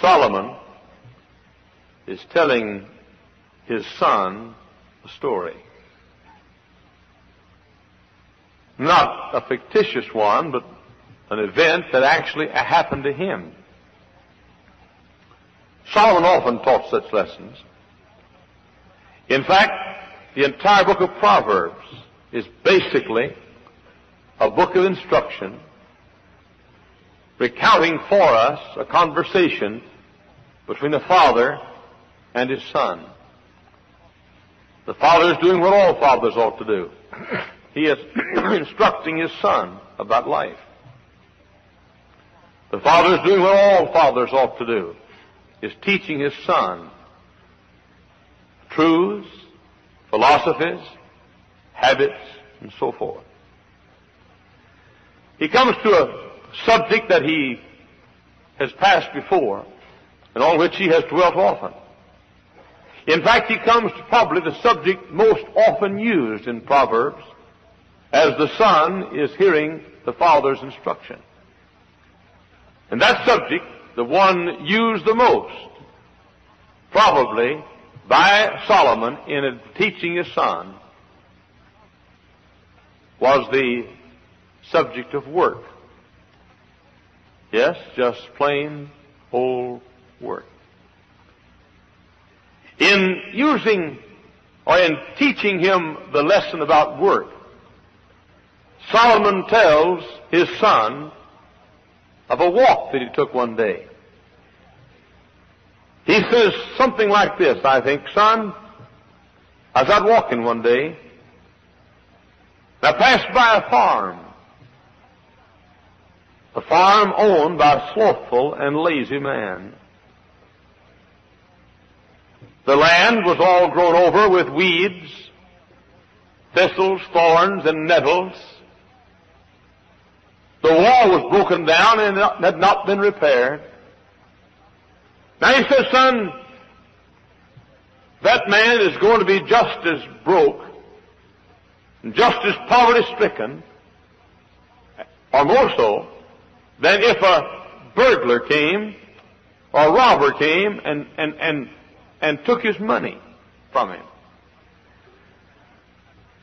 Solomon is telling his son a story. Not a fictitious one, but an event that actually happened to him. Solomon often taught such lessons. In fact, the entire book of Proverbs is basically a book of instruction recounting for us a conversation between the father and his son. The father is doing what all fathers ought to do. He is instructing his son about life. The father is doing what all fathers ought to do, is teaching his son truths, philosophies, habits, and so forth. He comes to a subject that he has passed before and on which he has dwelt often. In fact, he comes to probably the subject most often used in Proverbs as the son is hearing the father's instruction. And that subject, the one used the most, probably by Solomon in teaching his son, was the subject of work. Yes, just plain old work. In using or in teaching him the lesson about work, Solomon tells his son of a walk that he took one day. He says something like this, I think, "Son, I was out walking one day, and I passed by a farm owned by a slothful and lazy man. The land was all grown over with weeds, thistles, thorns, and nettles. The wall was broken down and had not been repaired." Now he says, "Son, that man is going to be just as broke, and just as poverty-stricken, or more so, than if a burglar came or a robber came and took his money from him."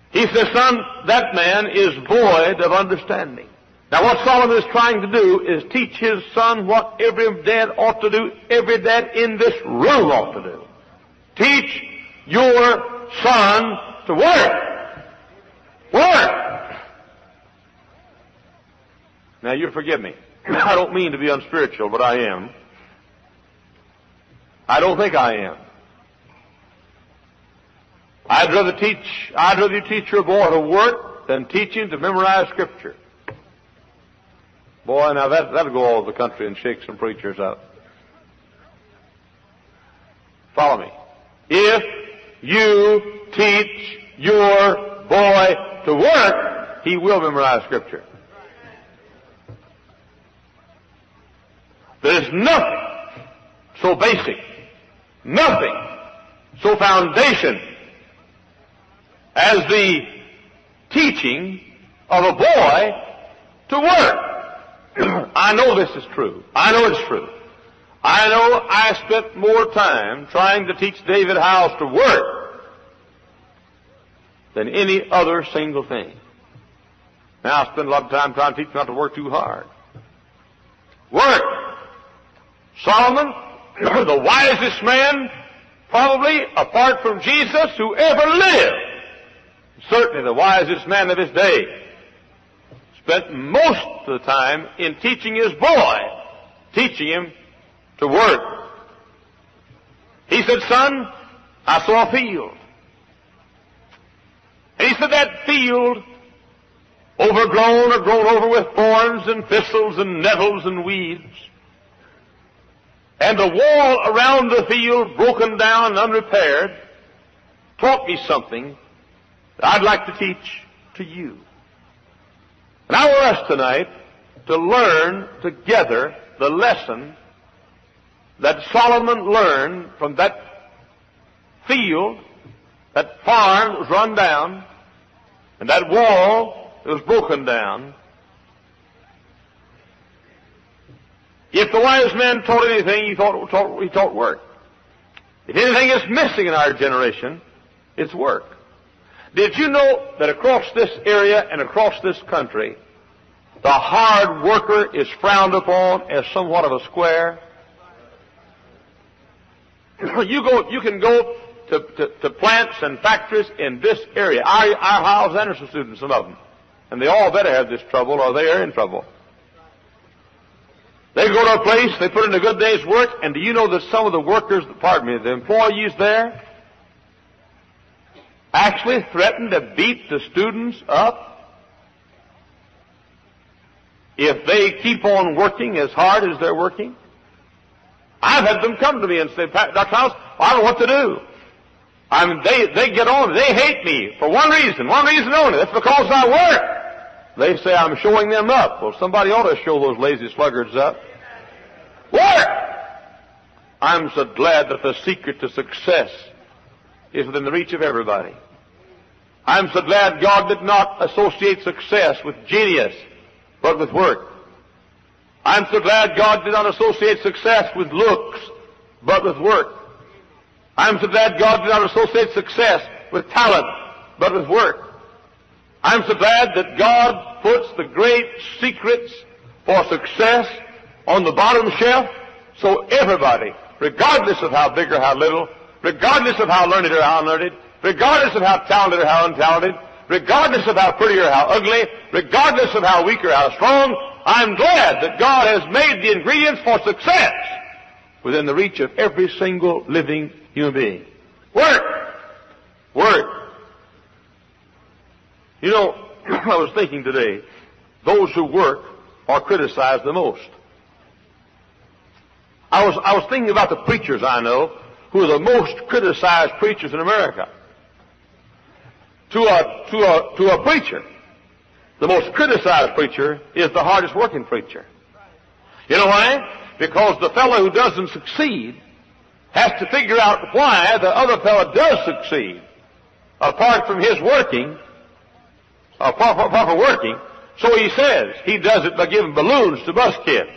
He says, "Son, that man is void of understanding." Now what Solomon is trying to do is teach his son what every dad ought to do, every dad in this room ought to do. Teach your son to work. Work! Now you forgive me. I don't mean to be unspiritual, but I am. I don't think I am. I'd rather you teach your boy to work than teach him to memorize Scripture. Boy, now that'll go all over the country and shake some preachers up. Follow me. If you teach your boy to work, he will memorize Scripture. There's nothing so basic, nothing so foundation as the teaching of a boy to work. I know this is true. I know it's true. I know I spent more time trying to teach David Hyles to work than any other single thing. Now I spend a lot of time trying to teach him not to work too hard. Work! Solomon, the wisest man, probably, apart from Jesus, who ever lived, certainly the wisest man of his day, spent most of the time in teaching his boy, teaching him to work. He said, "Son, I saw a field." And he said that field, overgrown or grown over with thorns and thistles and nettles and weeds, and the wall around the field broken down and unrepaired, taught me something that I'd like to teach to you. And I want us tonight to learn together the lesson that Solomon learned from that field, that farm that was run down, and that wall that was broken down. If the wise man taught anything, he taught work. If anything is missing in our generation, it's work. Did you know that across this area and across this country, the hard worker is frowned upon as somewhat of a square? You can go to plants and factories in this area. Our Hyles Anderson students, some of them. And they all better have this trouble or they are in trouble. They go to a place, they put in a good day's work, and do you know that some of the workers, the employees there, actually threaten to beat the students up if they keep on working as hard as they're working? I've had them come to me and say, Dr. Hyles, I don't know what to do. They get on, they hate me for one reason only. That's because I work. They say I'm showing them up. Well, somebody ought to show those lazy sluggards up. Work! I'm so glad that the secret to success is within the reach of everybody. I'm so glad God did not associate success with genius, but with work. I'm so glad God did not associate success with looks, but with work. I'm so glad God did not associate success with talent, but with work. I'm so glad that God puts the great secrets for success on the bottom shelf, so everybody, regardless of how big or how little, regardless of how learned or how unlearned, regardless of how talented or how untalented, regardless of how pretty or how ugly, regardless of how weak or how strong, I'm glad that God has made the ingredients for success within the reach of every single living human being. Work! Work! You know, I was thinking today, those who work are criticized the most. I was thinking about the preachers I know who are the most criticized preachers in America. To a preacher, the most criticized preacher is the hardest working preacher. You know why? Because the fellow who doesn't succeed has to figure out why the other fellow does succeed. Apart from his working, apart from working, so he says he does it by giving balloons to bus kids.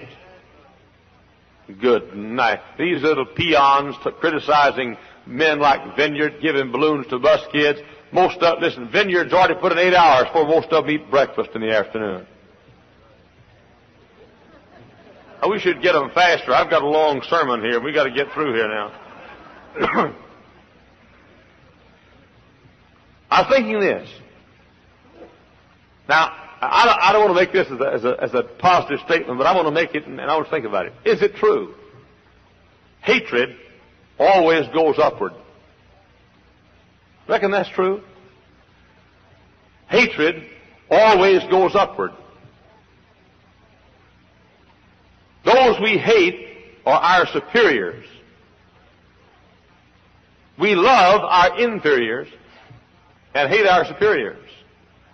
Good night. These little peons criticizing men like Vineyard giving balloons to bus kids. Vineyard's already put in 8 hours before most of them eat breakfast in the afternoon. We should get them faster. I've got a long sermon here. We've got to get through here now. I'm thinking this. Now, I don't want to make this as a positive statement, but I want to make it, and I want to think about it. Is it true? Hatred always goes upward. Reckon that's true? Hatred always goes upward. Those we hate are our superiors. We love our inferiors and hate our superiors.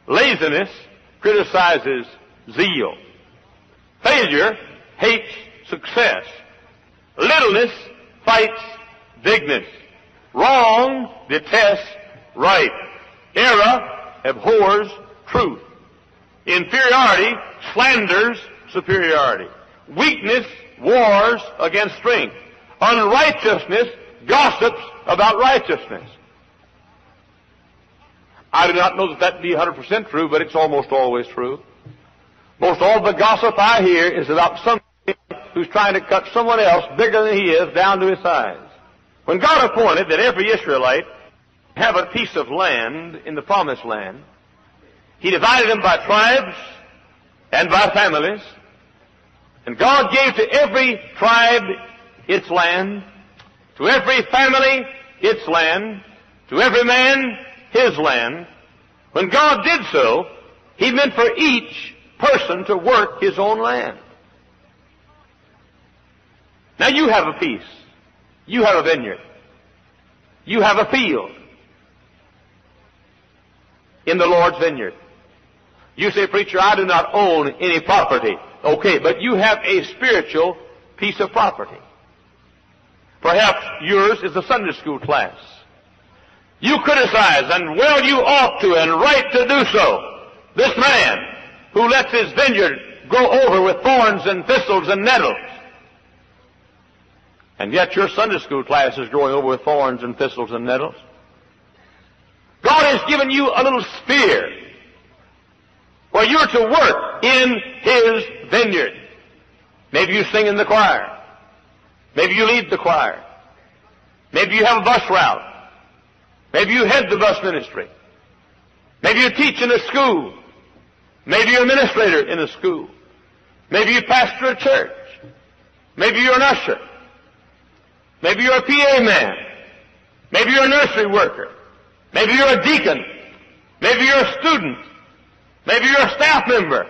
Laziness criticizes zeal. Failure hates success. Littleness fights bigness. Wrong detests right. Error abhors truth. Inferiority slanders superiority. Weakness wars against strength. Unrighteousness gossips about righteousness. I do not know that be 100% true, but it's almost always true. Most all the gossip I hear is about somebody who's trying to cut someone else bigger than he is down to his size. When God appointed that every Israelite have a piece of land in the Promised Land, He divided them by tribes and by families. And God gave to every tribe its land, to every family its land, to every man his land. When God did so, He meant for each person to work his own land. Now you have a piece. You have a vineyard. You have a field in the Lord's vineyard. You say, preacher, I do not own any property. Okay, but you have a spiritual piece of property. Perhaps yours is a Sunday school class. You criticize, and well you ought to, and right to do so, this man who lets his vineyard grow over with thorns and thistles and nettles. And yet your Sunday school class is growing over with thorns and thistles and nettles. God has given you a little sphere where you're to work in His vineyard. Maybe you sing in the choir. Maybe you lead the choir. Maybe you have a bus route. Maybe you head the bus ministry. Maybe you teach in a school. Maybe you're an administrator in a school. Maybe you pastor a church. Maybe you're an usher. Maybe you're a PA man. Maybe you're a nursery worker. Maybe you're a deacon. Maybe you're a student. Maybe you're a staff member.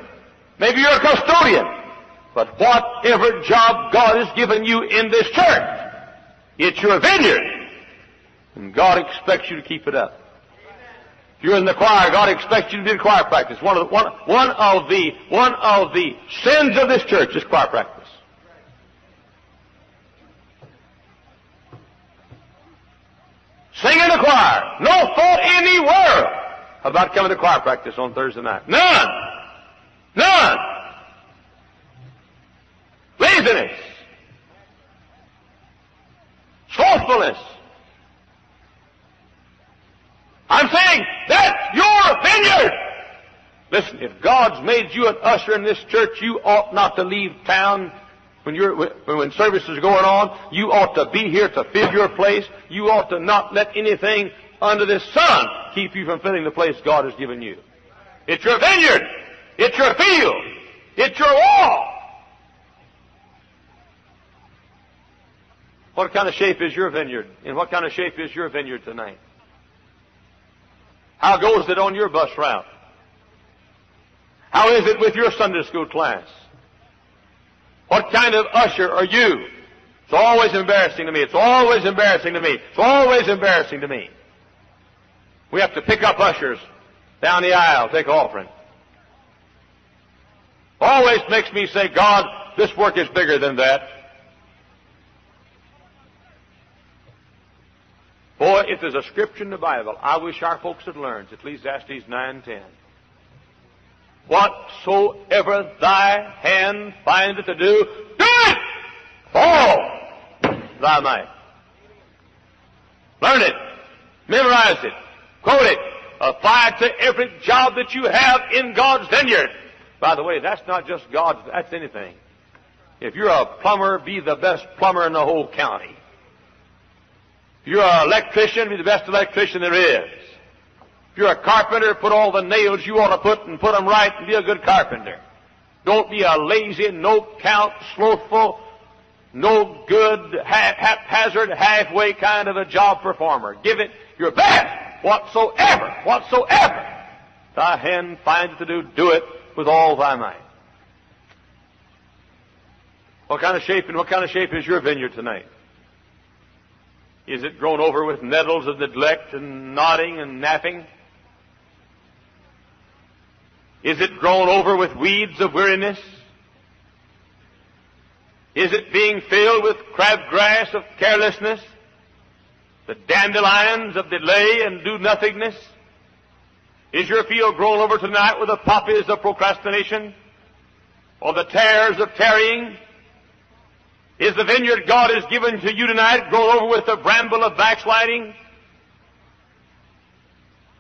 Maybe you're a custodian. But whatever job God has given you in this church, it's your vineyard. And God expects you to keep it up. If you're in the choir, God expects you to do choir practice. One of the sins of this church is choir practice. Sing in the choir. No thought in the world about coming to choir practice on Thursday night. None. None. Laziness. Slothfulness. I'm saying that's your vineyard. Listen, if God's made you an usher in this church, you ought not to leave town when service is going on. You ought to be here to fill your place. You ought to not let anything under the sun keep you from filling the place God has given you. It's your vineyard. It's your field. It's your wall. What kind of shape is your vineyard? And what kind of shape is your vineyard tonight? How goes it on your bus route? How is it with your Sunday school class? What kind of usher are you? It's always embarrassing to me. It's always embarrassing to me. It's always embarrassing to me. We have to pick up ushers down the aisle, take offering. Always makes me say, God, this work is bigger than that. Boy, if there's a scripture in the Bible I wish our folks had learned, it's Ecclesiastes 9:10. Whatsoever thy hand findeth to do, do it! All thy might. Learn it. Memorize it. Quote it. Apply it to every job that you have in God's vineyard. By the way, that's not just God's, that's anything. If you're a plumber, be the best plumber in the whole county. If you're an electrician, be the best electrician there is. If you're a carpenter, put all the nails you ought to put them right and be a good carpenter. Don't be a lazy, no-count, slothful, no good, haphazard, halfway kind of a job performer. Give it your best, whatsoever thy hand findeth to do, do it with all thy might. What kind of shape is your vineyard tonight? Is it grown over with nettles of neglect and nodding and napping? Is it grown over with weeds of weariness? Is it being filled with crabgrass of carelessness? The dandelions of delay and do-nothingness? Is your field grown over tonight with the poppies of procrastination? Or the tares of tarrying? Is the vineyard God has given to you tonight grown over with the bramble of backsliding?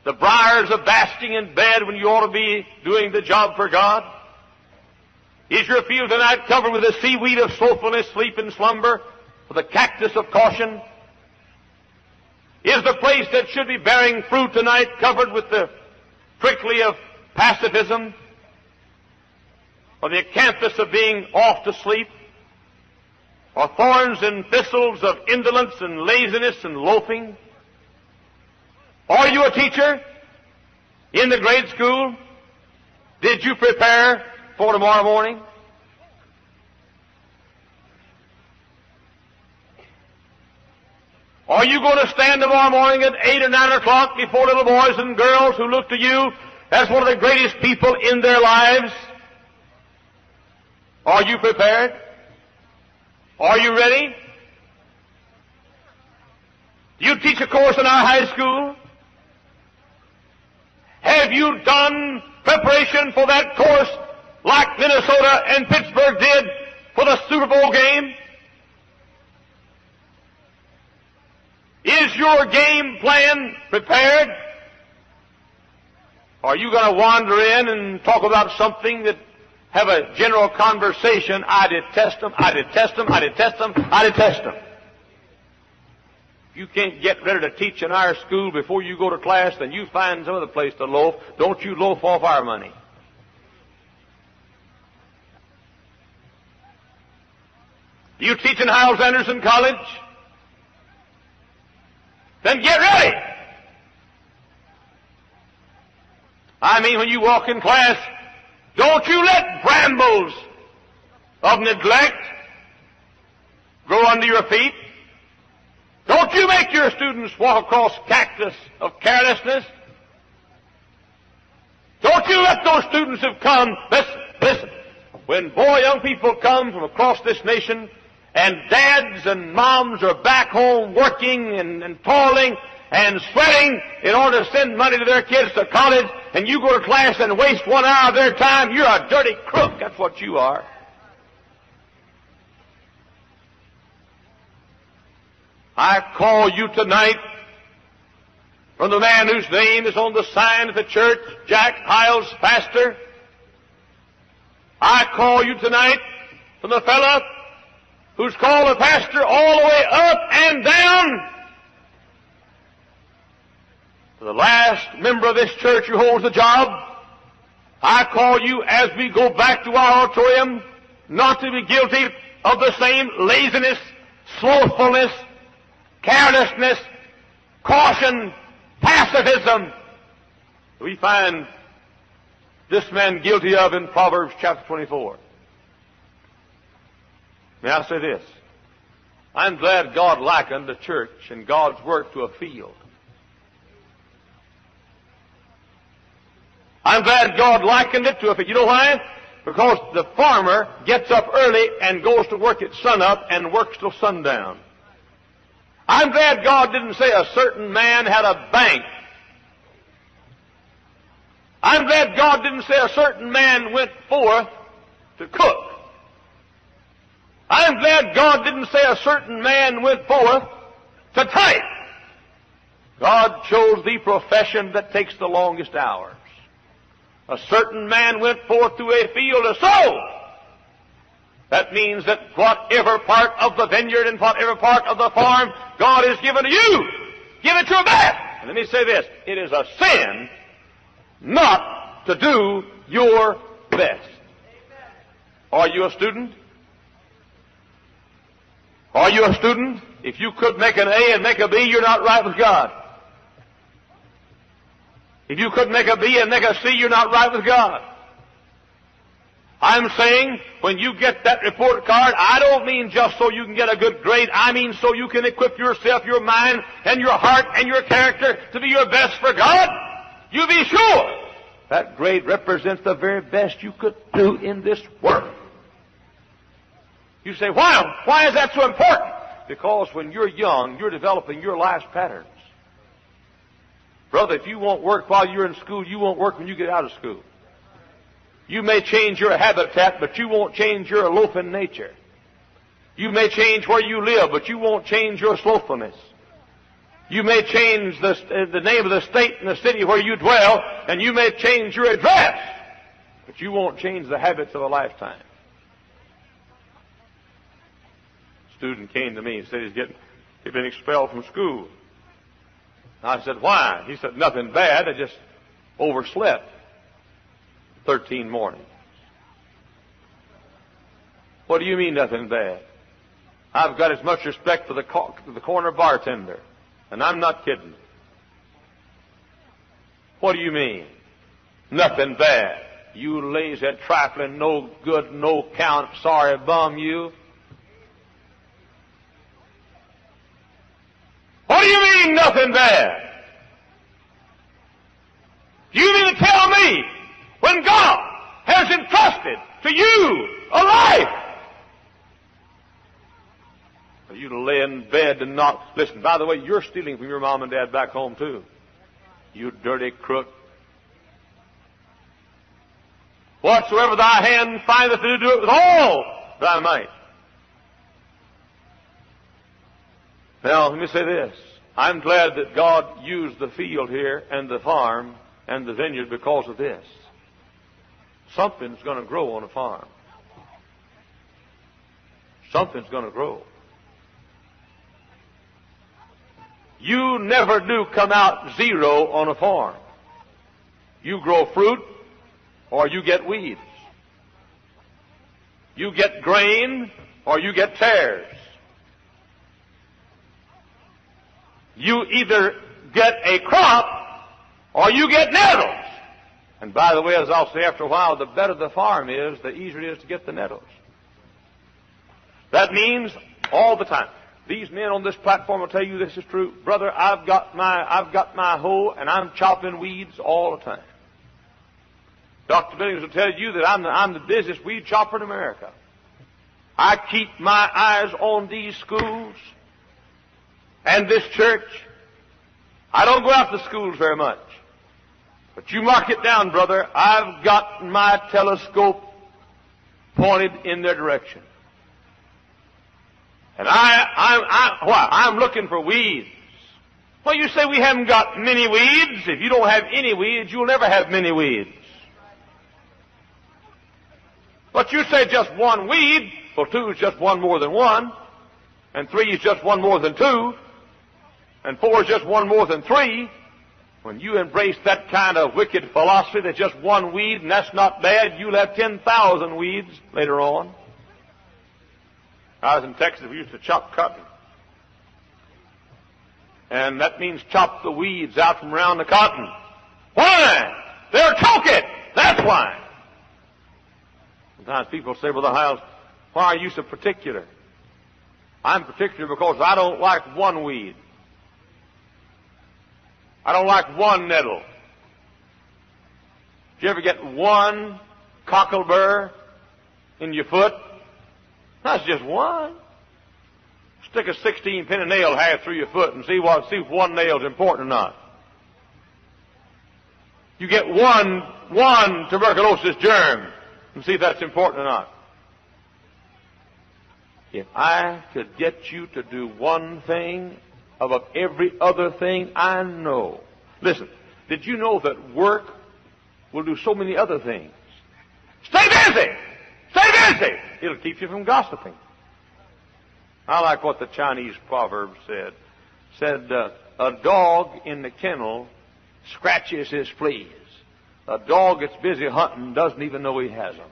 The briars of basking in bed when you ought to be doing the job for God? Is your field tonight covered with the seaweed of slothfulness, sleep, and slumber, with the cactus of caution? Is the place that should be bearing fruit tonight covered with the prickly of pacifism, or the acanthus of being off to sleep, or thorns and thistles of indolence and laziness and loafing? Are you a teacher in the grade school? Did you prepare for tomorrow morning? Are you going to stand tomorrow morning at 8 or 9 o'clock before little boys and girls who look to you as one of the greatest people in their lives? Are you prepared? Are you ready? Do you teach a course in our high school? Have you done preparation for that course like Minnesota and Pittsburgh did for the Super Bowl game? Is your game plan prepared? Or are you going to wander in and talk about something that have a general conversation? I detest them, I detest them, I detest them, I detest them. If you can't get ready to teach in our school before you go to class, then you find some other place to loaf. Don't you loaf off our money. You teach in Hyles Anderson College? Then get ready. I mean, when you walk in class, don't you let brambles of neglect grow under your feet. Don't you make your students walk across cactus of carelessness. Don't you let those students who've come, listen, when young people come from across this nation, and dads and moms are back home working and toiling and sweating in order to send money to their kids to college, and you go to class and waste 1 hour of their time, you're a dirty crook. That's what you are. I call you tonight from the man whose name is on the sign of the church, Jack Hyles, pastor. I call you tonight from the fellow who's called a pastor all the way up and down to the last member of this church who holds the job. I call you, as we go back to our auditorium, not to be guilty of the same laziness, slothfulness, carelessness, caution, pacifism we find this man guilty of in Proverbs chapter 24. May I say this? I'm glad God likened the church and God's work to a field. I'm glad God likened it to a field. You know why? Because the farmer gets up early and goes to work at sunup and works till sundown. I'm glad God didn't say a certain man had a bank. I'm glad God didn't say a certain man went forth to cook. I'm glad God didn't say a certain man went forth to type. God chose the profession that takes the longest hours. A certain man went forth to a field to sow. That means that whatever part of the vineyard and whatever part of the farm God has given to you, give it your best. And let me say this, it is a sin not to do your best. Are you a student? Are you a student? If you could make an A and make a B, you're not right with God. If you could make a B and make a C, you're not right with God. I'm saying, when you get that report card, I don't mean just so you can get a good grade. I mean so you can equip yourself, your mind, and your heart, and your character to be your best for God. You be sure that grade represents the very best you could do in this world. You say, why? Why is that so important? Because when you're young, you're developing your life's patterns. Brother, if you won't work while you're in school, you won't work when you get out of school. You may change your habitat, but you won't change your loafing nature. You may change where you live, but you won't change your slothfulness. You may change the name of the state and the city where you dwell, and you may change your address, but you won't change the habits of a lifetime. A student came to me and said he'd been expelled from school. I said, why? He said, nothing bad, I just overslept 13 mornings. What do you mean, nothing bad? I've got as much respect for the corner bartender, and I'm not kidding. What do you mean? Nothing bad. You lazy, trifling, no good, no count, sorry bum, you. What do you mean, nothing bad? Do you mean to tell me, when God has entrusted to you a life, for you to lay in bed and not... Listen, by the way, you're stealing from your mom and dad back home, too. You dirty crook. Whatsoever thy hand findeth to do it with all thy might. Now, let me say this. I'm glad that God used the field here and the farm and the vineyard because of this. Something's going to grow on a farm. Something's going to grow. You never do come out zero on a farm. You grow fruit or you get weeds. You get grain or you get tares. You either get a crop or you get nettles. And by the way, as I'll say after a while, the better the farm is, the easier it is to get the nettles. That means all the time. These men on this platform will tell you this is true. Brother, I've got my hoe and I'm chopping weeds all the time. Dr. Billings will tell you that I'm the busiest weed chopper in America. I keep my eyes on these schools and this church. I don't go out to schools very much. But you mark it down, brother. I've got my telescope pointed in their direction. And I'm looking for weeds. Well, you say we haven't got many weeds. If you don't have any weeds, you'll never have many weeds. But you say just one weed. Well, 2 is just one more than 1. And 3 is just one more than 2. And 4 is just one more than 3. When you embrace that kind of wicked philosophy that just one weed and that's not bad, you'll have 10,000 weeds later on. I was in Texas, we used to chop cotton. And that means chop the weeds out from around the cotton. Why? They'll choke it. That's why. Sometimes people say, Brother Hyles, why are you so particular? I'm particular because I don't like one weed. I don't like one nettle. Did you ever get one cocklebur in your foot? That's just one. Stick a 16-penny nail half through your foot and see if one nail's important or not. You get one tuberculosis germ and see if that's important or not. If I could get you to do one thing above every other thing I know. Listen, did you know that work will do so many other things? Stay busy! Stay busy! It'll keep you from gossiping. I like what the Chinese proverb said. Said, a dog in the kennel scratches his fleas. A dog that's busy hunting doesn't even know he has them.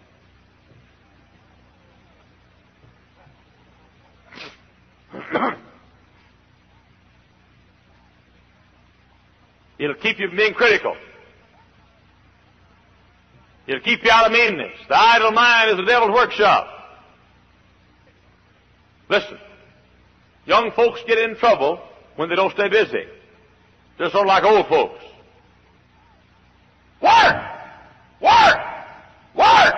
It'll keep you from being critical. It'll keep you out of meanness. The idle mind is the devil's workshop. Listen, young folks get in trouble when they don't stay busy. They're sort of like old folks. Work! Work! Work!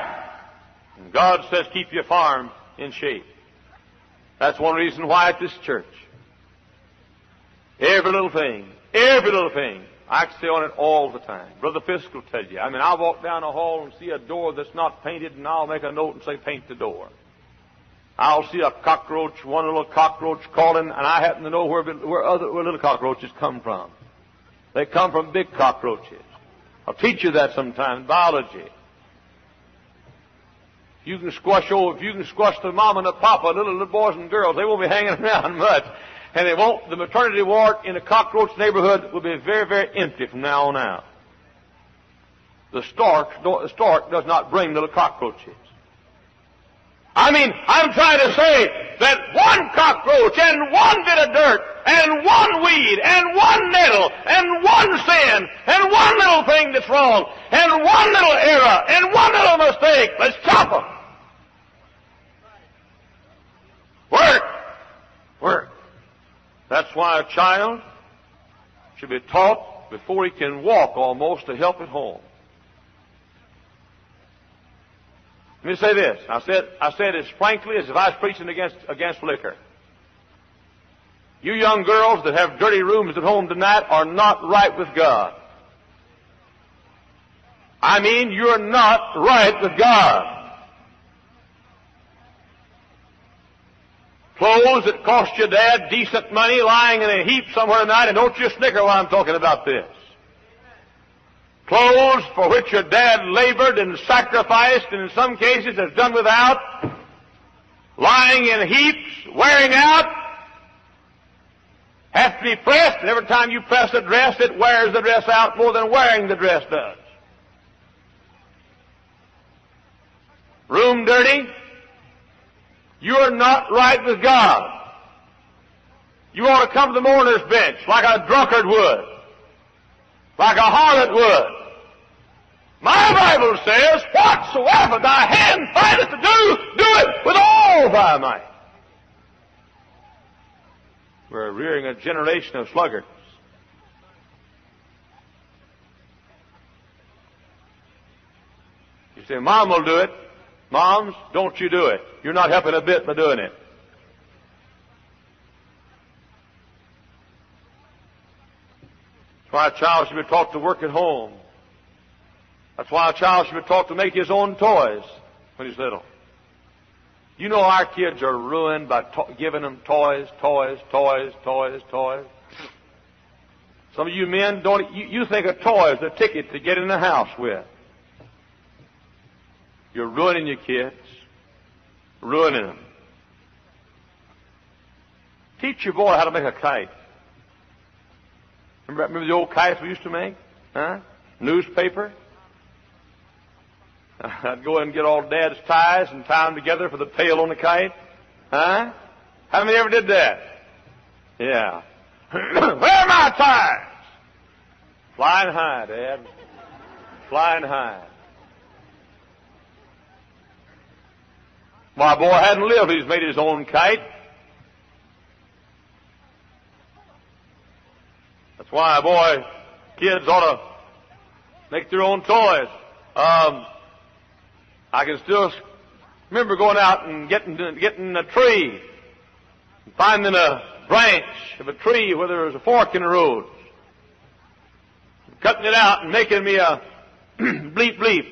And God says keep your farm in shape. That's one reason why at this church, every little thing, I can stay on it all the time. Brother Fisk will tell you. I'll walk down a hall and see a door that's not painted, and I'll make a note and say, paint the door. I'll see a cockroach, one little cockroach crawling, and I happen to know where little cockroaches come from. They come from big cockroaches. I'll teach you that sometime in biology. If you can squash the mama and the papa, little boys and girls, they won't be hanging around much. And the maternity ward in a cockroach neighborhood will be very, very empty from now on out. The stork does not bring little cockroaches. I'm trying to say that one cockroach and one bit of dirt and one weed and one nettle and one sin and one little thing that's wrong and one little error and one little mistake, let's chop them. Work! Work. That's why a child should be taught before he can walk almost to help at home. Let me say this. I said as frankly as if I was preaching against liquor. You young girls that have dirty rooms at home tonight are not right with God. You're not right with God. Clothes that cost your dad decent money lying in a heap somewhere tonight, and don't you snicker while I'm talking about this. Clothes for which your dad labored and sacrificed, and in some cases has done without, lying in heaps, wearing out, have to be pressed, and every time you press a dress, it wears the dress out more than wearing the dress does. Room dirty, you're not right with God. You ought to come to the mourner's bench like a drunkard would, like a harlot would. My Bible says, whatsoever thy hand findeth to do, do it with all thy might. We're rearing a generation of sluggards. You say, Mom will do it. Moms, don't you do it. You're not helping a bit by doing it. That's why a child should be taught to work at home. That's why a child should be taught to make his own toys when he's little. You know our kids are ruined by giving them toys. Some of you men you think a toy is a ticket to get in the house with. You're ruining your kids. Ruining them. Teach your boy how to make a kite. Remember the old kites we used to make? Huh? Newspaper. I'd go in and get all Dad's ties and tie them together for the tail on the kite. Huh? How many ever did that? Yeah. Where are my ties? Flying high, Dad. Flying high. My boy hadn't lived. He's made his own kite. That's why, kids ought to make their own toys. I can still remember going out and getting a tree, and finding a branch of a tree where there was a fork in the road, cutting it out and making me a bleep bleep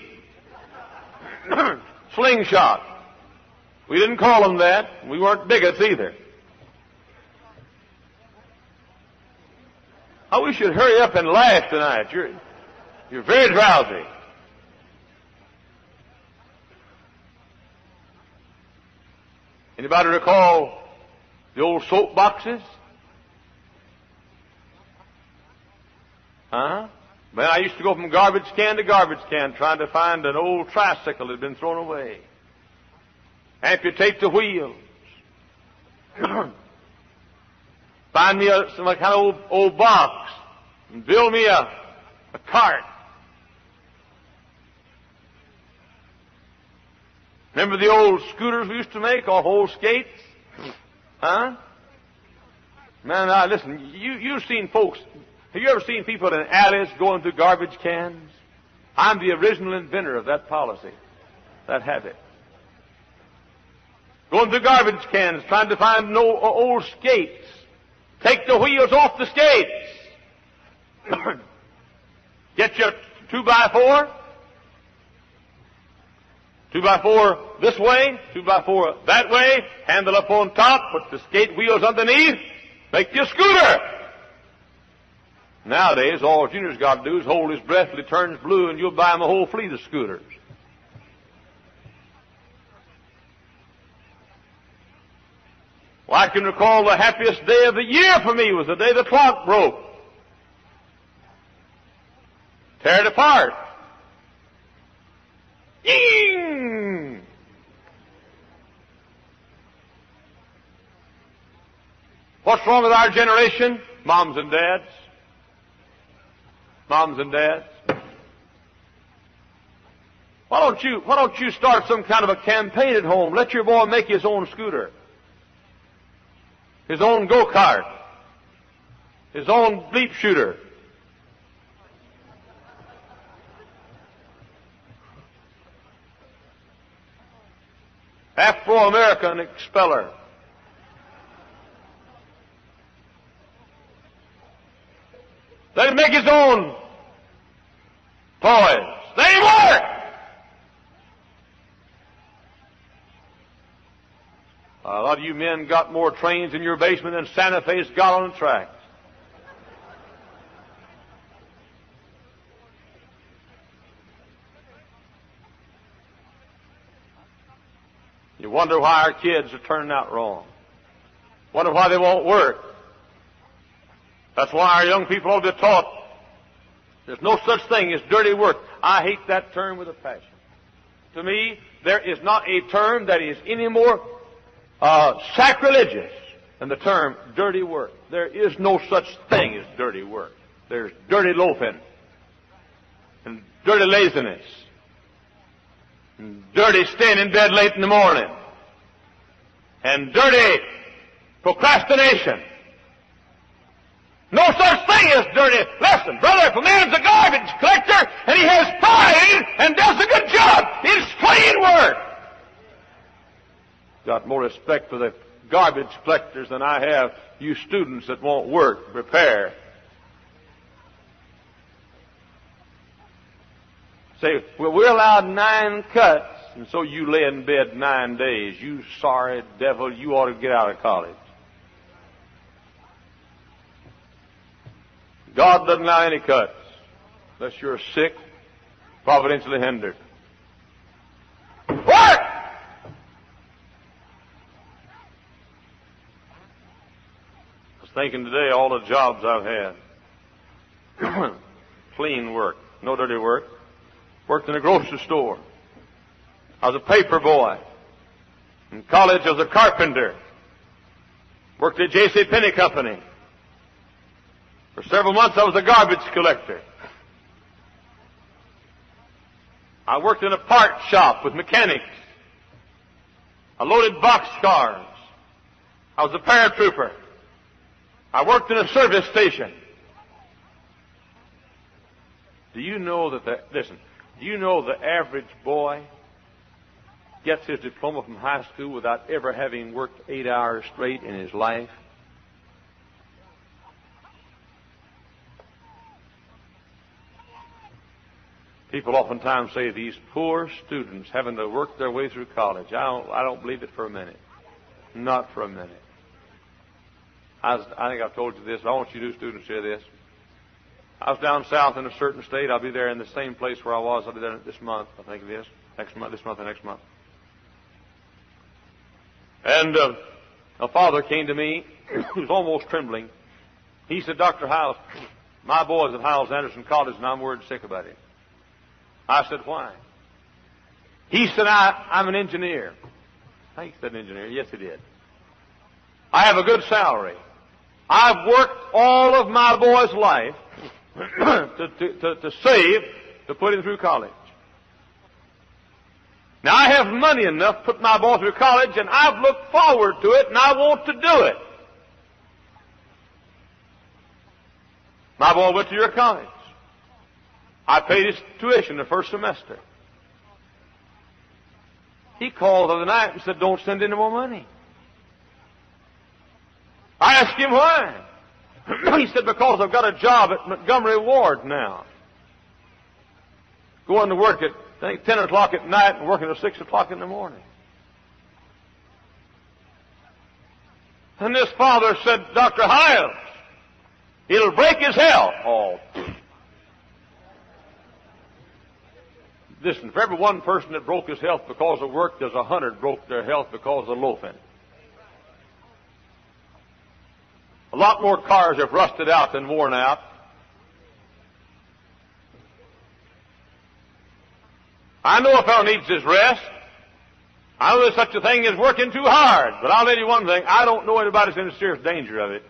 slingshot. We didn't call them that. We weren't bigots either. I wish you'd hurry up and laugh tonight. You're very drowsy. Anybody recall the old soap boxes? Huh? Man, I used to go from garbage can to garbage can trying to find an old tricycle that had been thrown away. Amputate the wheels. Find me some kind of old box and build me a cart. Remember the old scooters we used to make, off old skates? Huh? Man, now listen, you've seen folks, have you ever seen people in alleys going through garbage cans? I'm the original inventor of that policy, that habit. Going through garbage cans, trying to find old skates. Take the wheels off the skates. Get your 2x4. 2x4 this way, 2x4 that way, handle up on top, put the skate wheels underneath, make your scooter. Nowadays, all Junior's got to do is hold his breath till he turns blue, and you'll buy him a whole fleet of scooters. Well, I can recall the happiest day of the year for me was the day the clock broke. Tear it apart. Ying! What's wrong with our generation? Moms and dads. Moms and dads. Why don't you start some kind of a campaign at home? Let your boy make his own scooter. His own go-kart. His own bleep shooter. Afro-American expeller. Let him make his own toys. Let him work! A lot of you men got more trains in your basement than Santa Fe's got on the tracks. You wonder why our kids are turning out wrong. Wonder why they won't work. That's why our young people ought to be taught there's no such thing as dirty work. I hate that term with a passion. To me, there is not a term that is any more sacrilegious than the term dirty work. There is no such thing as dirty work. There's dirty loafing and dirty laziness and dirty staying in bed late in the morning and dirty procrastination. No such thing as dirty. Listen, brother, if a man's a garbage collector and he has pride and does a good job, it's clean work. Got more respect for the garbage collectors than I have you students that won't work, prepare. Say, well, we're allowed 9 cuts, and so you lay in bed 9 days. You sorry devil, you ought to get out of college. God doesn't allow any cuts unless you're sick, providentially hindered. Work! I was thinking today all the jobs I've had. Clean work, no dirty work. Worked in a grocery store. I was a paper boy. In college I was a carpenter. Worked at J.C. Penney Company. For several months I was a garbage collector. I worked in a part shop with mechanics. I loaded boxcars. I was a paratrooper. I worked in a service station. Do you know that do you know the average boy gets his diploma from high school without ever having worked 8 hours straight in his life? People oftentimes say these poor students having to work their way through college. I don't believe it for a minute. Not for a minute. I think I've told you this. I want you new students to hear this. I was down south in a certain state. I'll be there in the same place where I was. I'll be there this month, I think it is. Next month, this month and next month. And a father came to me who was almost trembling. He said, Dr. Hyles, my boy's at Hyles Anderson College and I'm worried sick about him. I said, why? He said, I'm an engineer. I think he said engineer. Yes, he did. I have a good salary. I've worked all of my boy's life to save to put him through college. Now, I have money enough to put my boy through college, and I've looked forward to it, and I want to do it. My boy went to your college. I paid his tuition the first semester. He called the other night and said, don't send any more money. I asked him why. He said, because I've got a job at Montgomery Ward now. Going to work at, I think, 10 o'clock at night and working at 6 o'clock in the morning. And this father said, Dr. Hyles, it'll break his health. Oh, listen, for every one person that broke his health because of work, there's 100 broke their health because of loafing. A lot more cars have rusted out than worn out. I know a fellow needs his rest. I know there's such a thing as working too hard. But I'll tell you one thing, I don't know anybody's in serious danger of it.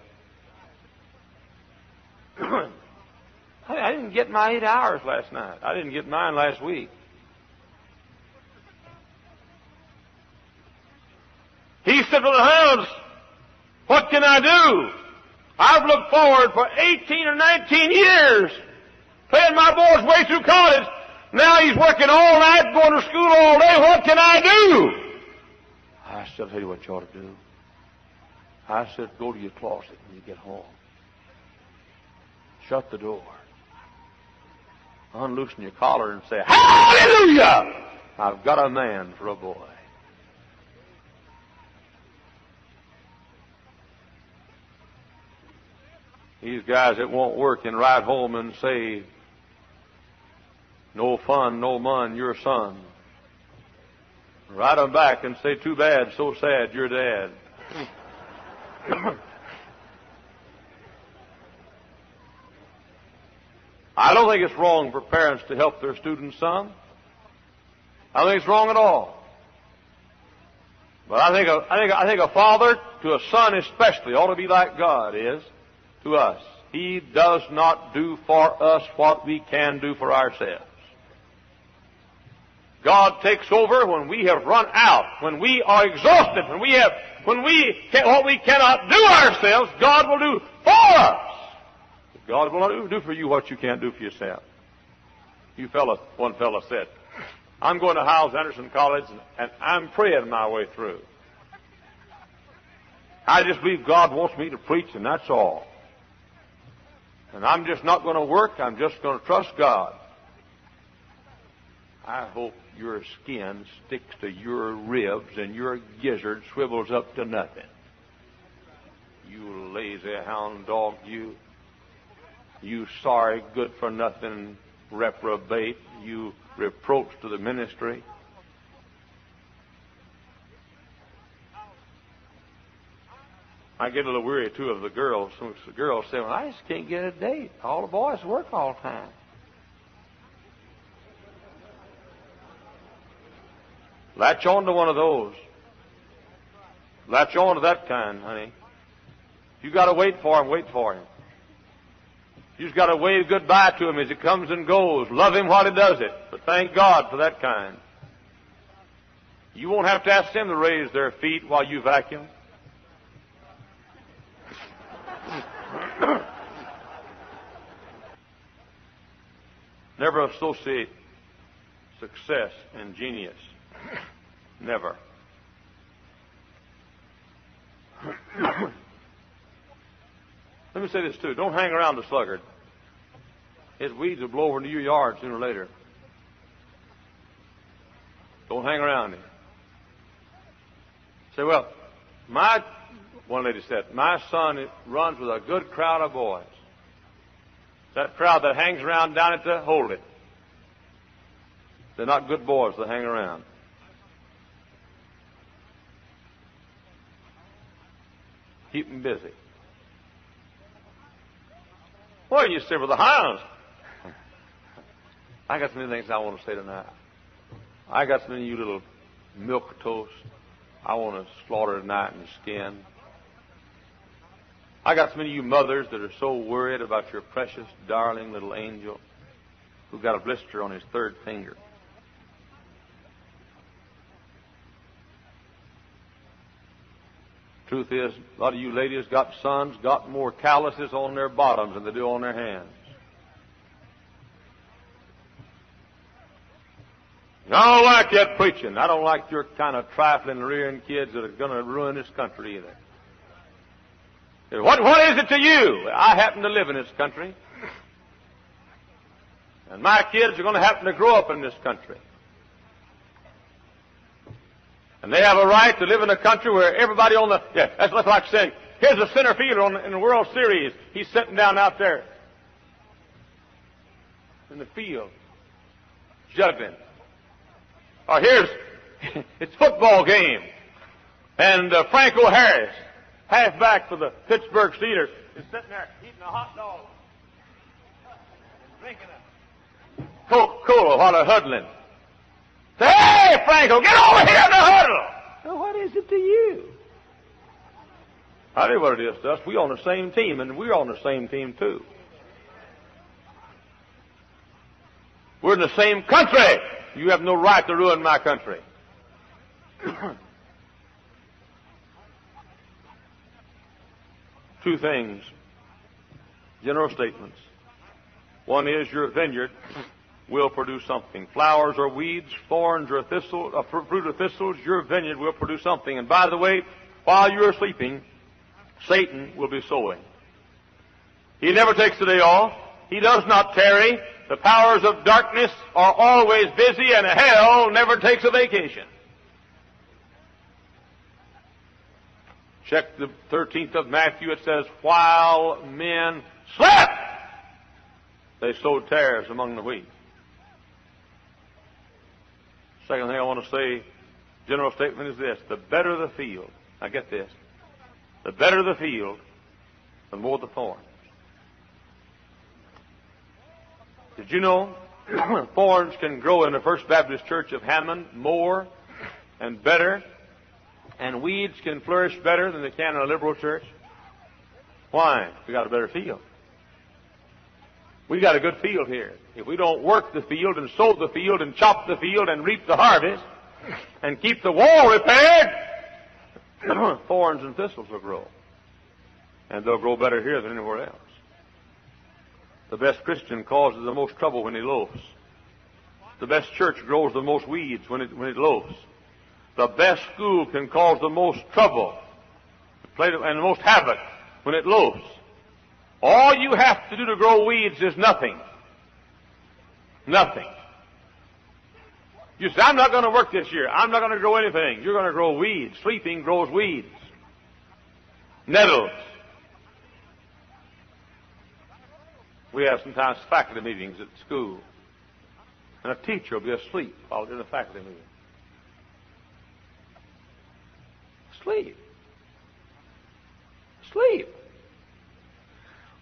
I didn't get my 8 hours last night. I didn't get mine last week. He said, Brother Hyles, what can I do? I've looked forward for 18 or 19 years, paying my boy's way through college. Now he's working all night, going to school all day. What can I do? I said, I'll tell you what you ought to do. I said, go to your closet when you get home. Shut the door. Unloosen your collar and say, Hallelujah! I've got a man for a boy. These guys that won't work and ride home and say, no fun, no mun, your son. Write them back and say, too bad, so sad, your dad. I don't think it's wrong for parents to help their student's son. I don't think it's wrong at all. But I think a father to a son especially ought to be like God is to us. He does not do for us what we can do for ourselves. God takes over when we have run out, when we are exhausted, what we cannot do ourselves, God will do for us. God will not do for you what you can't do for yourself. One fellow said, I'm going to Hyles Anderson College and I'm praying my way through. I just believe God wants me to preach and that's all. And I'm just not going to work, I'm just going to trust God. I hope your skin sticks to your ribs and your gizzard swivels up to nothing. You lazy hound dog, you sorry, good-for-nothing reprobate, you reproach to the ministry. I get a little weary, too, of the girls. Some of the girls say, well, I just can't get a date. All the boys work all the time. Latch on to one of those. Latch on to that kind, honey. You got to wait for him, wait for him. You just got to wave goodbye to him as he comes and goes. Love him while he does it. But thank God for that kind. You won't have to ask them to raise their feet while you vacuum. Never associate success and genius. Never. Let me say this too. Don't hang around the sluggard. His weeds will blow over into your yard sooner or later. Don't hang around him. Say, well, one lady said, my son runs with a good crowd of boys. That crowd that hangs around down at the hold it. They're not good boys that hang around. Keep them busy. Well, you say, well, the hounds. I got so many things I want to say tonight. I got so many of you little milk toast I want to slaughter tonight and skin. I got so many of you mothers that are so worried about your precious, darling little angel who got a blister on his third finger. Truth is, a lot of you ladies got sons, got more calluses on their bottoms than they do on their hands. I don't like that preaching. I don't like your kind of trifling, rearing kids that are going to ruin this country either. What is it to you? I happen to live in this country. And my kids are going to happen to grow up in this country. And they have a right to live in a country where everybody on the... Yeah, that's like saying, here's a center fielder in the World Series. He's sitting down out there in the field, juggling. Or here's... it's football game. And Franco Harris, halfback for the Pittsburgh Steelers, is sitting there eating a hot dog, drinking a Coca-Cola while they're huddling. Say, hey, Franco, get over here in the huddle! Well, what is it to you? I tell you what it is to us. We're on the same team, and we're on the same team, too. We're in the same country. You have no right to ruin my country. Two things, general statements. One is your vineyard will produce something. Flowers or weeds, thorns or thistles, fruit or thistles, your vineyard will produce something. And by the way, while you're sleeping, Satan will be sowing. He never takes the day off. He does not tarry. The powers of darkness are always busy, and hell never takes a vacation. Check the 13th of Matthew. It says, while men slept, they sowed tares among the wheat. Second thing I want to say, general statement is this: the better the field. Now get this. The better the field, the more the thorns. Did you know thorns can grow in the First Baptist Church of Hammond more and better, and weeds can flourish better than they can in a liberal church? Why? We got a better field. We got a good field here. If we don't work the field and sow the field and chop the field and reap the harvest and keep the wall repaired, thorns and thistles will grow. And they'll grow better here than anywhere else. The best Christian causes the most trouble when he loafs. The best church grows the most weeds when it loafs. The best school can cause the most trouble and the most havoc when it loafs. All you have to do to grow weeds is nothing. Nothing. You say, I'm not going to work this year. I'm not going to grow anything. You're going to grow weeds. Sleeping grows weeds. Nettles. We have sometimes faculty meetings at school, and a teacher will be asleep while in a faculty meeting. Sleep. Sleep.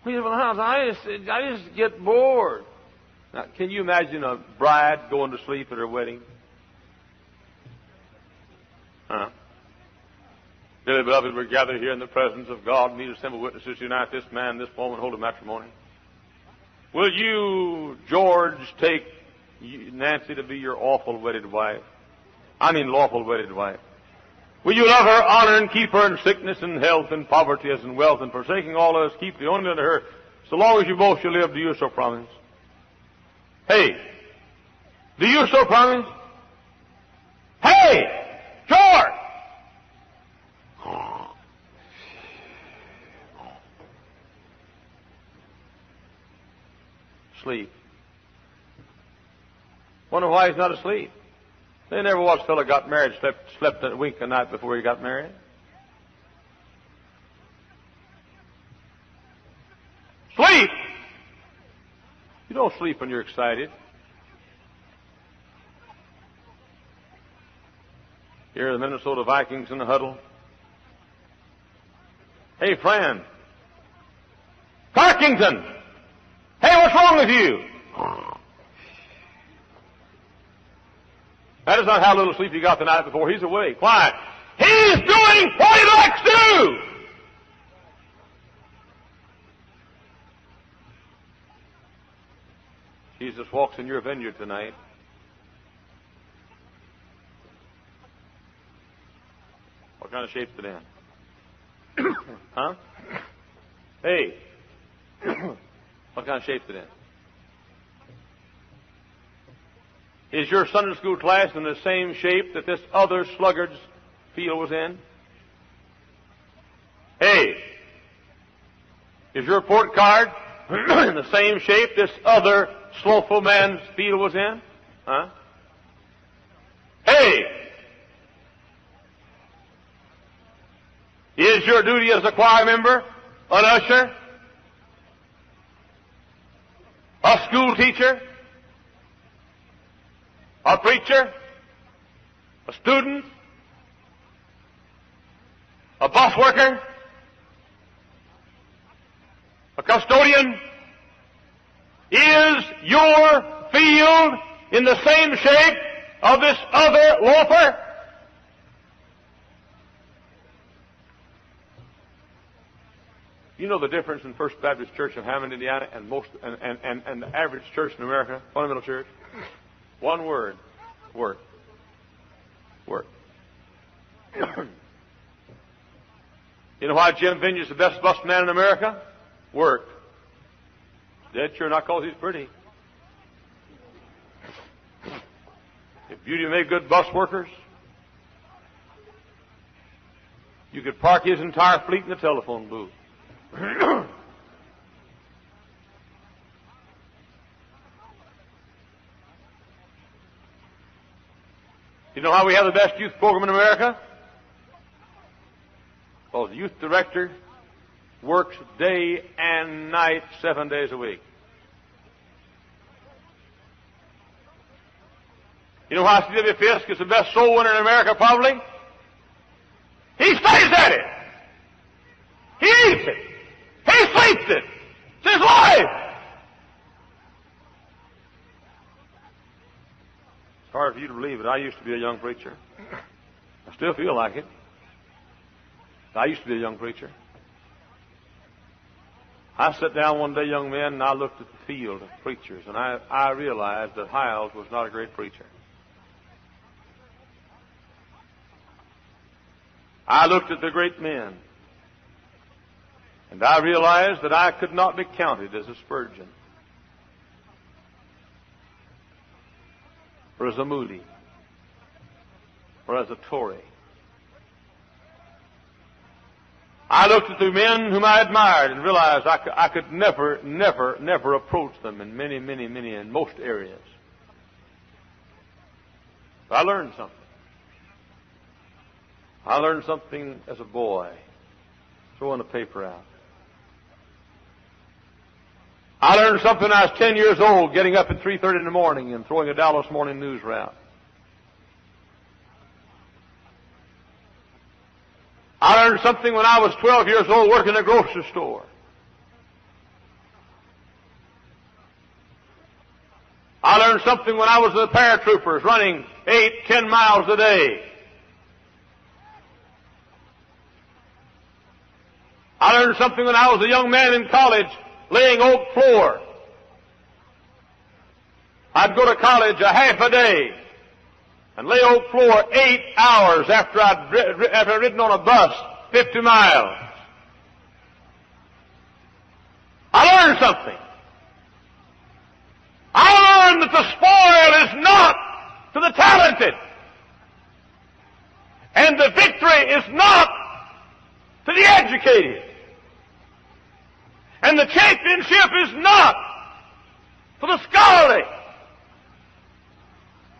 Well, I just get bored. Now, can you imagine a bride going to sleep at her wedding? Huh? Dearly beloved, we're gathered here in the presence of God, and these assembled witnesses unite this man, this woman, hold a matrimony. Will you, George, take Nancy to be your awful wedded wife? I mean lawful wedded wife. Will you love her, honor, and keep her in sickness and health and poverty as in wealth, and forsaking all else, keep the only unto her, so long as you both shall live, do you so promise? Hey, do you so promise? Hey, George! Sleep. Wonder why he's not asleep. They never watched a fellow got married, slept a wink a night before he got married. Sleep! You don't sleep when you're excited. Here are the Minnesota Vikings in the huddle. Hey, friend. Parkington! Hey, what's wrong with you? That is not how little sleep you got the night before. He's awake. Why? He's doing what he likes to do! Jesus walks in your vineyard tonight. What kind of shape's it in? Huh? Hey. What kind of shape's it in? Is your Sunday school class in the same shape that this other sluggard's field was in? Hey. Is your report card in the same shape this other slothful man's field was in? Huh? Hey! Is your duty as a choir member, an usher, a school teacher, a preacher, a student, a bus worker, a custodian? Is your field in the same shape of this other loafer? You know the difference in First Baptist Church of Hammond, Indiana, and the average church in America, fundamental church? One word: work. Work. You know why Jim Vineyard's the best bus man in America? Work. Dead sure, not because he's pretty. If beauty made good bus workers, you could park his entire fleet in the telephone booth. You know how we have the best youth program in America? Because the youth director works day and night, 7 days a week. You know why C.W. Fisk is the best soul winner in America, probably? He stays at it. He eats it. He sleeps it. It's his life. It's hard for you to believe it. I used to be a young preacher. I still feel like it. I used to be a young preacher. I sat down one day, young men, and I looked at the field of preachers, and I realized that Hyles was not a great preacher. I looked at the great men, and I realized that I could not be counted as a Spurgeon, or as a Moody, or as a Torrey. I looked at the men whom I admired and realized I could never approach them in many, in most areas. But I learned something. I learned something as a boy, throwing the paper out. I learned something when I was 10 years old, getting up at 3:30 in the morning and throwing a Dallas Morning News route. I learned something when I was 12 years old working in a grocery store. I learned something when I was with the paratroopers running 8-10 miles a day. I learned something when I was a young man in college laying oak floor. I'd go to college a half a day and lay oak floor 8 hours after I'd ridden on a bus 50 miles. I learned something. I learned that the spoil is not to the talented, and the victory is not to the educated, and the championship is not for the scholarly.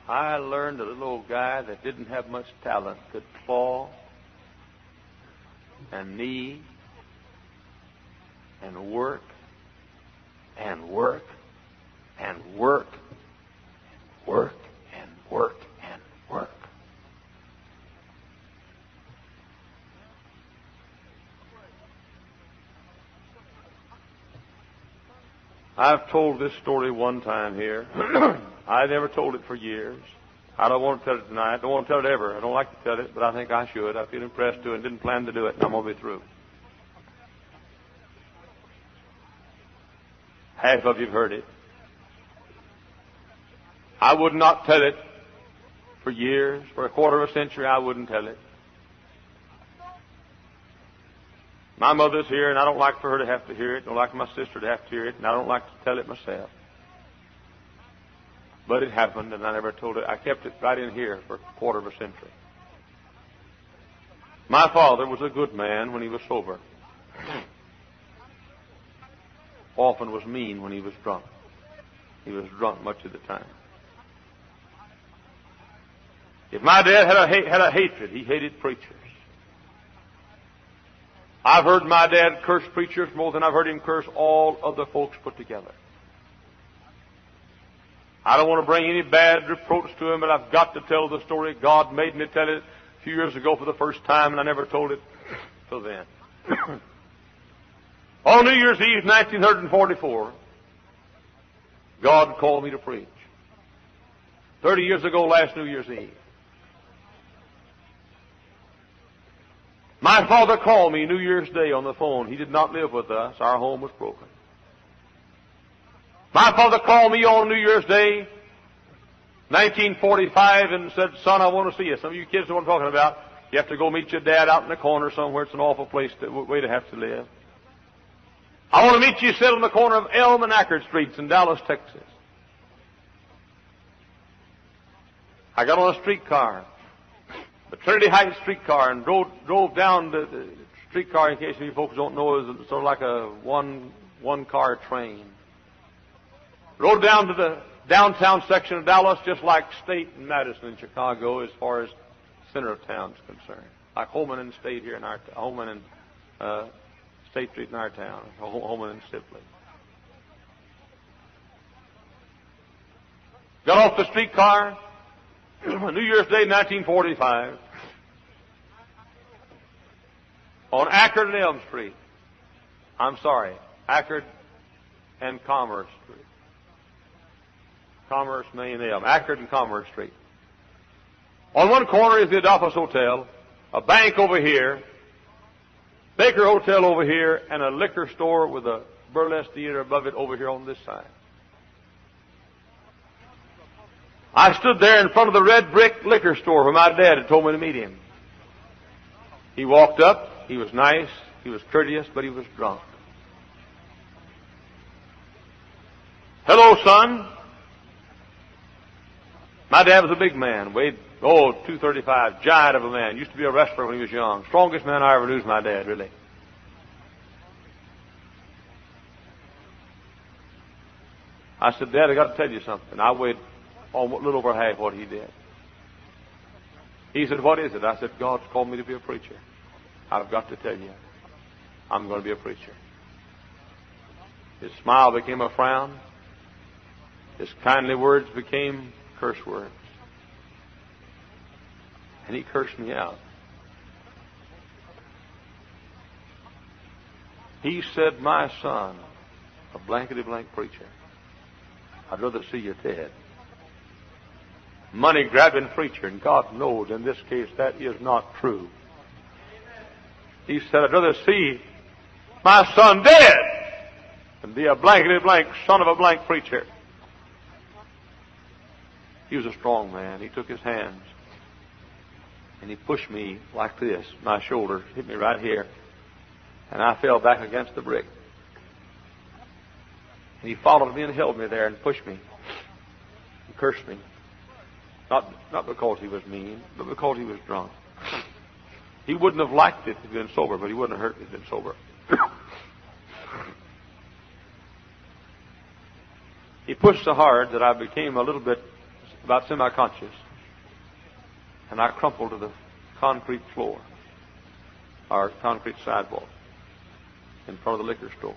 I learned a little old guy that didn't have much talent could claw and knee and work and work and work, work and work and work. I've told this story one time here. I never told it for years. I don't want to tell it tonight. I don't want to tell it ever. I don't like to tell it, but I think I should. I feel impressed to and didn't plan to do it, and I'm going to be through. Half of you have heard it. I would not tell it for years. For a quarter of a century, I wouldn't tell it. My mother's here, and I don't like for her to have to hear it. I don't like my sister to have to hear it, and I don't like to tell it myself. But it happened, and I never told it. I kept it right in here for a quarter of a century. My father was a good man when he was sober. Often was mean when he was drunk. He was drunk much of the time. If my dad had a hatred, he hated preachers. I've heard my dad curse preachers more than I've heard him curse all other folks put together. I don't want to bring any bad reproach to him, but I've got to tell the story. God made me tell it a few years ago for the first time, and I never told it till then. On New Year's Eve, 1944, God called me to preach. 30 years ago, last New Year's Eve. My father called me New Year's Day on the phone. He did not live with us. Our home was broken. My father called me on New Year's Day, 1945, and said, "Son, I want to see you." Some of you kids know what I'm talking about. You have to go meet your dad out in the corner somewhere. It's an awful way to have to live. "I want to meet you," said, "on the corner of Elm and Ackerd Streets in Dallas, Texas." I got on a streetcar, the Trinity Heights streetcar, and drove down the streetcar. In case you folks don't know, is sort of like a one-car train. Rode down to the downtown section of Dallas, just like State and Madison in Chicago, as far as center of town is concerned. Like Holman and State here in our Holman and State Street in our town, home in Sibley. Got off the streetcar, New Year's Day, 1945, on Ackerd and Elm Street. I'm sorry, Ackerd and Commerce Street. Commerce, Main, Elm. Ackerd and Commerce Street. On one corner is the Adolphus Hotel, a bank over here, Baker Hotel over here, and a liquor store with a burlesque theater above it over here on this side. I stood there in front of the red brick liquor store where my dad had told me to meet him. He walked up. He was nice. He was courteous, but he was drunk. Hello, son. My dad was a big man, weighed, 235, giant of a man. Used to be a wrestler when he was young. Strongest man I ever knew was my dad, really. I said, Dad, I got to tell you something. I weighed a little over half what he did. He said, what is it? I said, God's called me to be a preacher. I've got to tell you, I'm going to be a preacher. His smile became a frown. His kindly words became curse words. And he cursed me out. He said, my son, a blankety-blank preacher, I'd rather see you dead. Money-grabbing preacher, and God knows in this case that is not true. He said, I'd rather see my son dead than be a blankety-blank son of a blank preacher. He was a strong man. He took his hands and he pushed me like this. My shoulder hit me right here. And I fell back against the brick. And he followed me and held me there and pushed me and cursed me. Not because he was mean, but because he was drunk. He wouldn't have liked it if he'd been sober, but he wouldn't have hurt me if he'd been sober. He pushed so hard that I became a little bit about semi-conscious. And I crumpled to the concrete floor, or concrete sidewalk, in front of the liquor store.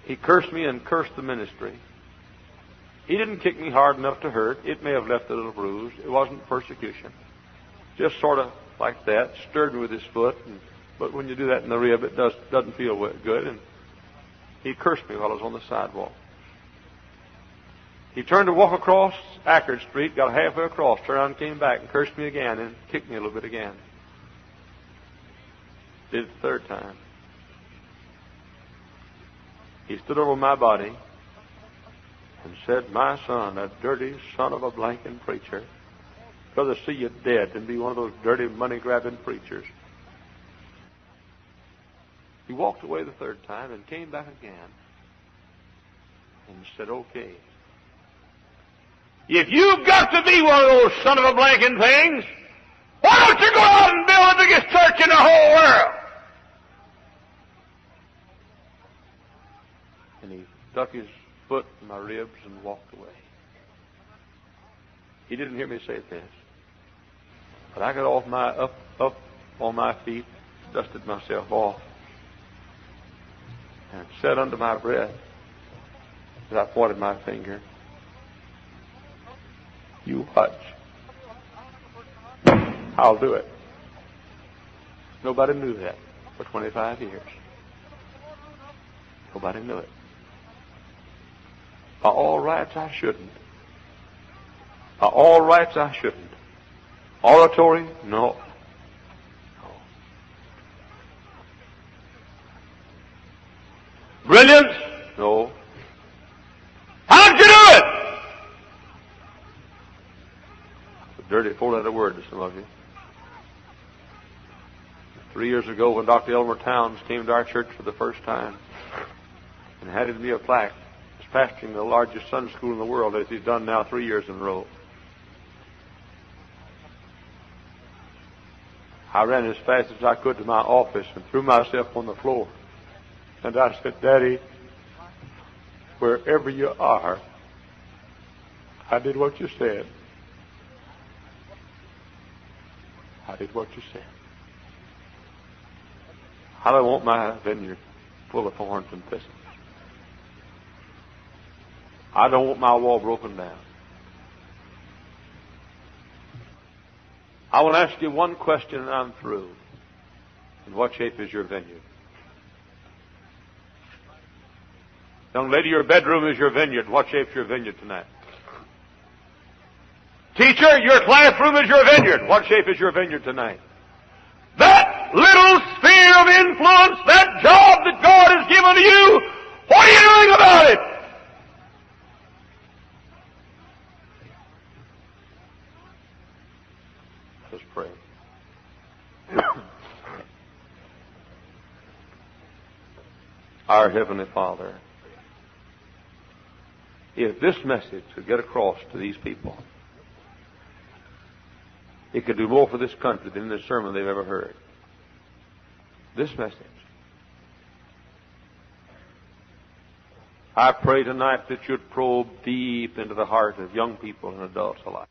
He cursed me and cursed the ministry. He didn't kick me hard enough to hurt. It may have left a little bruise. It wasn't persecution. Just sort of like that, stirred me with his foot. But when you do that in the rib, it doesn't feel good. And he cursed me while I was on the sidewalk. He turned to walk across Ackerd Street, got halfway across, turned around and came back and cursed me again and kicked me a little bit again. Did it the third time. He stood over my body and said, my son, a dirty son of a blanking preacher, I'd rather see you dead than be one of those dirty money-grabbing preachers. He walked away the third time and came back again and said, okay. If you've got to be one of those son of a blanking things, why don't you go out and build the biggest church in the whole world? And he stuck his foot in my ribs and walked away. He didn't hear me say this. But I got off up on my feet, dusted myself off, and said under my breath, as I pointed my finger, you watch. I'll do it. Nobody knew that for 25 years. Nobody knew it. By all rights, I shouldn't. By all rights, I shouldn't. Oratory? No. Brilliance? No. How'd you do it? A dirty four-letter word to some of you. 3 years ago, when Dr. Elmer Towns came to our church for the first time and handed me a plaque, he's pastoring the largest Sunday school in the world, as he's done now 3 years in a row. I ran as fast as I could to my office and threw myself on the floor. And I said, Daddy, wherever you are, I did what you said. I did what you said. I don't want my vineyard full of thorns and thistles. I don't want my wall broken down. I want to ask you one question and I'm through. In what shape is your vineyard? Young lady, your bedroom is your vineyard. What shape's your vineyard tonight? Teacher, your classroom is your vineyard. What shape is your vineyard tonight? That little sphere of influence, that job that God has given to you, what are you doing about it? Let's pray. Our Heavenly Father, if this message could get across to these people, it could do more for this country than any sermon they've ever heard. This message. I pray tonight that you'd probe deep into the heart of young people and adults alike.